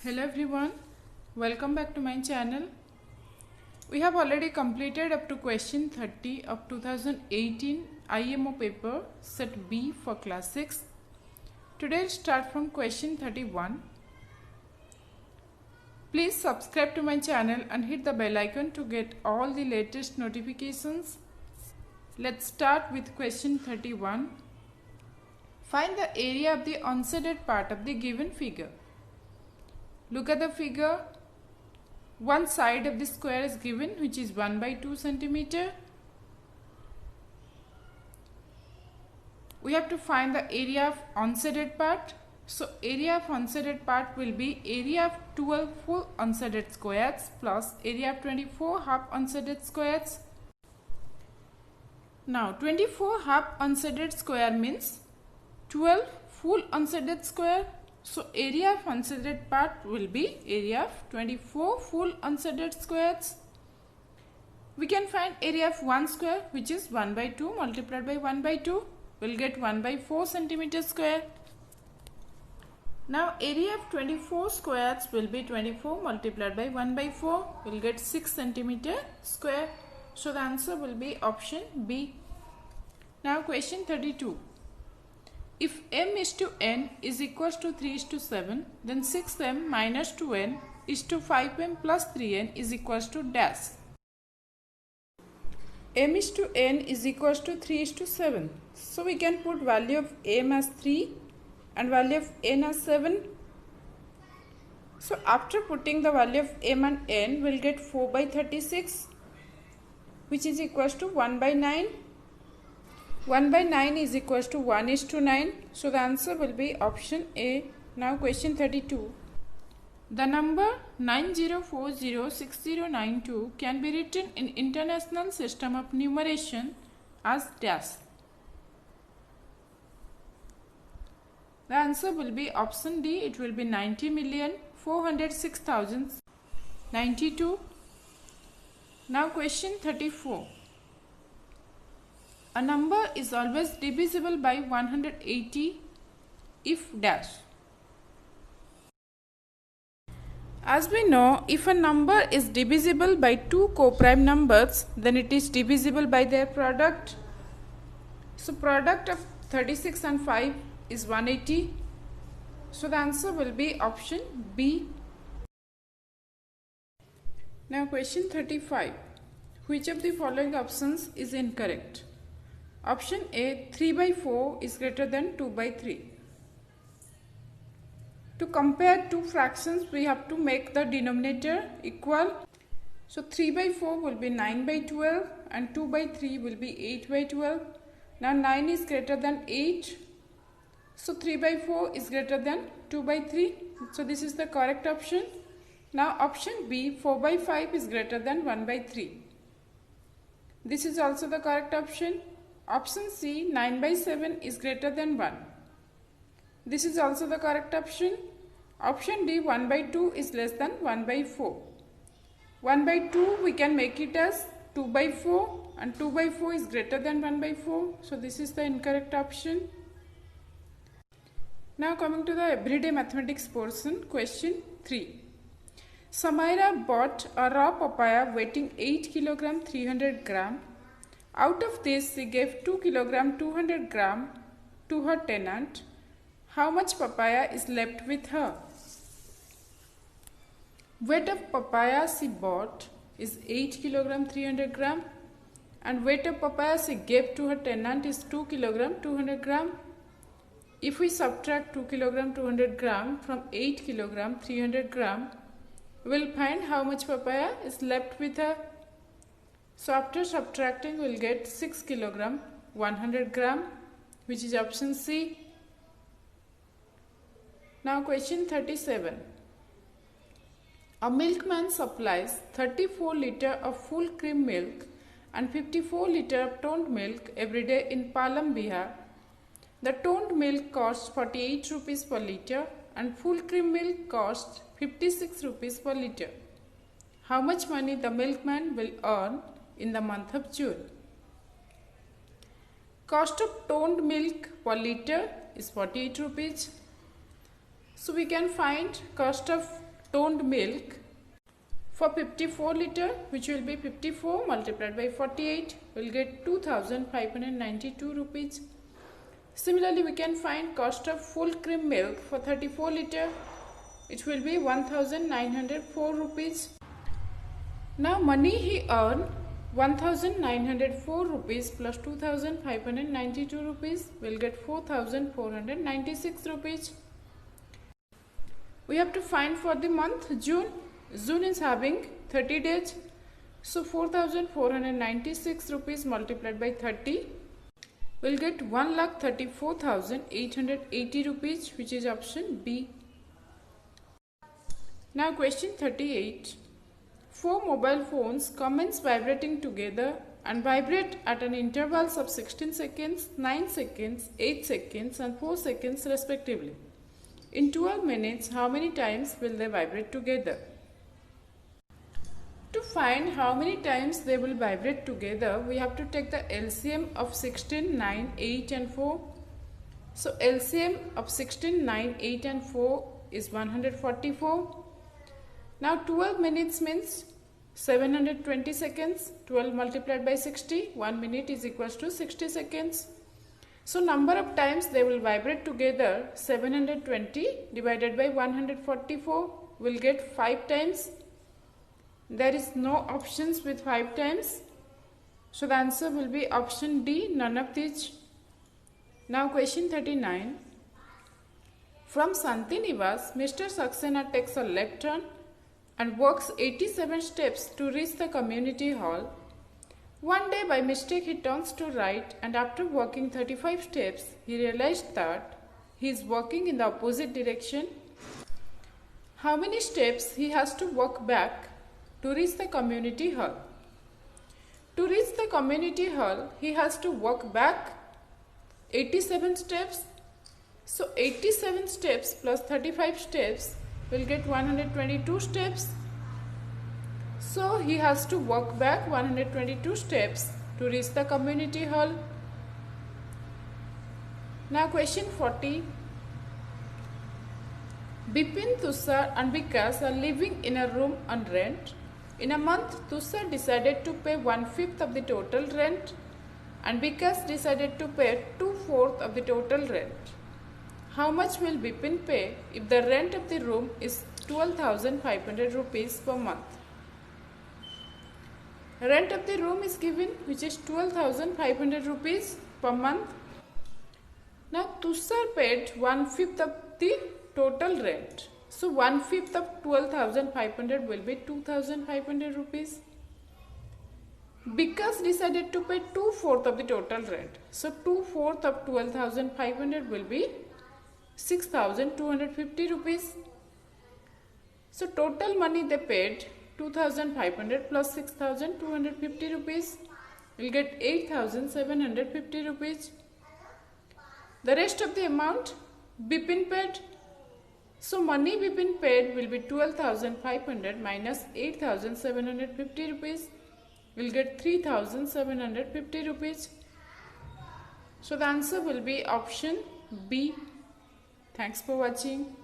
Hello everyone, welcome back to my channel. We have already completed up to question 30 of 2018 IMO paper set B for class 6. Today we'll start from question 31. Please subscribe to my channel and hit the bell icon to get all the latest notifications. Let's start with question 31. Find the area of the unshaded part of the given figure. Look at the figure. One side of the square is given, which is 1 by 2 centimeter. We have to find the area of unshaded part. So area of unshaded part will be area of 12 full unshaded squares plus area of 24 half unshaded squares. Now 24 half unshaded square means 12 full unshaded square. So area of unshaded part will be area of 24 full unshaded squares. We can find area of 1 square, which is 1 by 2 multiplied by 1 by 2. We'll get 1 by 4 centimeter square. Now area of 24 squares will be 24 multiplied by 1 by 4. We'll get 6 centimeter square. So the answer will be option B. Now question 32. If m is to n is equals to 3 is to 7, then 6m minus 2n is to 5m plus 3n is equals to dash. M is to n is equals to 3 is to 7. So we can put value of m as 3 and value of n as 7. So after putting the value of m and n, we'll get 4 by 36, which is equals to 1 by 9. 1 by 9 is equals to 1 is to 9. So the answer will be option A. Now question 32. The number 90406092 can be written in International System of Numeration as dash. The answer will be option D. It will be 90,406,092. Now question 34. A number is always divisible by 180 if dash. As we know, if a number is divisible by two co-prime numbers, then it is divisible by their product. So product of 36 and 5 is 180. So the answer will be option B. Now question 35. Which of the following options is incorrect? Option A, 3 by 4 is greater than 2 by 3. To compare two fractions, we have to make the denominator equal. So 3 by 4 will be 9 by 12 and 2 by 3 will be 8 by 12. Now 9 is greater than 8. So 3 by 4 is greater than 2 by 3. So this is the correct option. Now option B, 4 by 5 is greater than 1 by 3. This is also the correct option. Option C, 9 by 7 is greater than 1. This is also the correct option. Option D, 1 by 2 is less than 1 by 4. 1 by 2 we can make it as 2 by 4 and 2 by 4 is greater than 1 by 4. So this is the incorrect option. Now coming to the everyday mathematics portion, question 3. Samaira bought a raw papaya weighing 8 kg 300 gram. Out of this, she gave 2 kg 200 gram to her tenant. How much papaya is left with her? Weight of papaya she bought is 8 kg 300 gram and weight of papaya she gave to her tenant is 2 kg 200 gram. If we subtract 2 kg 200 gram from 8 kg 300 gram, we will find how much papaya is left with her. So after subtracting, we will get 6 kg 100 gram, which is option C. Now question 37. A milkman supplies 34 liters of full cream milk and 54 liters of toned milk every day in Palam, Bihar. The toned milk costs 48 rupees per liter and full cream milk costs 56 rupees per liter. How much money the milkman will earn in the month of June? Cost of toned milk per liter is 48 rupees. So we can find cost of toned milk for 54 liter, which will be 54 multiplied by 48, will get 2592 rupees. Similarly, we can find cost of full cream milk for 34 liter. It will be 1904 rupees. Now money he earned 1904 rupees plus 2592 rupees will get 4496 rupees. We have to find for the month June. June is having 30 days. So 4496 rupees multiplied by 30 will get 1,34,880 rupees, which is option B. Now question 38. 4 mobile phones commence vibrating together and vibrate at an intervals of 16 seconds, 9 seconds, 8 seconds and 4 seconds respectively. In 12 minutes, how many times will they vibrate together? To find how many times they will vibrate together, we have to take the LCM of 16, 9, 8 and 4. So LCM of 16, 9, 8 and 4 is 144. Now 12 minutes means 720 seconds. 12 multiplied by 60, 1 minute is equals to 60 seconds. So number of times they will vibrate together, 720 divided by 144 will get 5 times. There is no options with 5 times. So the answer will be option D, none of these. Now question 39. From Santinivas, Mr. Saxena takes a left turn and walks 87 steps to reach the community hall. One day by mistake he turns to right, and after walking 35 steps he realized that he is walking in the opposite direction. How many steps he has to walk back to reach the community hall? To reach the community hall he has to walk back 87 steps. So 87 steps plus 35 steps will get 122 steps. So he has to walk back 122 steps to reach the community hall. Now question 40. Bipin, Tushar and Vikas are living in a room on rent. In a month, Tushar decided to pay 1/5 of the total rent and Vikas decided to pay 2/4 of the total rent. How much will Bipin pay if the rent of the room is 12,500 rupees per month? Rent of the room is given, which is 12,500 rupees per month. Now Tushar paid 1/5 of the total rent. So 1/5 of 12,500 will be 2,500 rupees. Vikas decided to pay 2/4 of the total rent. So 2/4 of 12,500 will be 6,250 rupees. So total money they paid 2,500 plus 6,250 rupees will get 8,750 rupees. The rest of the amount Bipin paid. So money Bipin paid will be 12,500 minus 8,750 rupees will get 3,750 rupees. So the answer will be option B. Thanks for watching.